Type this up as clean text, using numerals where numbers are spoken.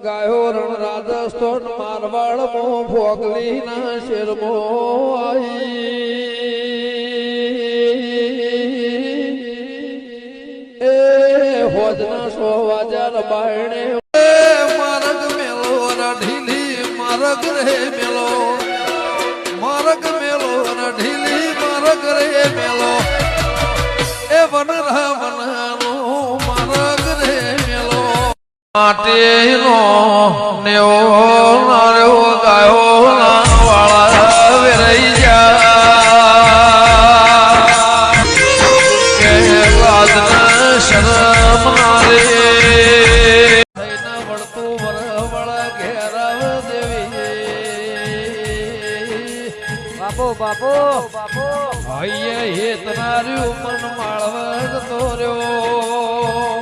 ગાયો રણ રાજસ્થાન મારવાડ મો ભોગલી ના શેર મો એ હોજના 100 વાજાર બાયણે મારગ મેલો ઢીલી મારગ રે મેલો મારગ મેલો ઢીલી મારગ રે મેલો એ વનરા વનાનો મારગ રે મેલો માટીનો નેવો નાર્યો ગાયો વાળા વેરાઈ જા કે લાદના શરમ નારે થઈને વળતું વરવળ ઘેરાવ દેવી બાપુ બાપુ બાપુ હૈયે હેતનાર્યું મન માળવગ તોર્યો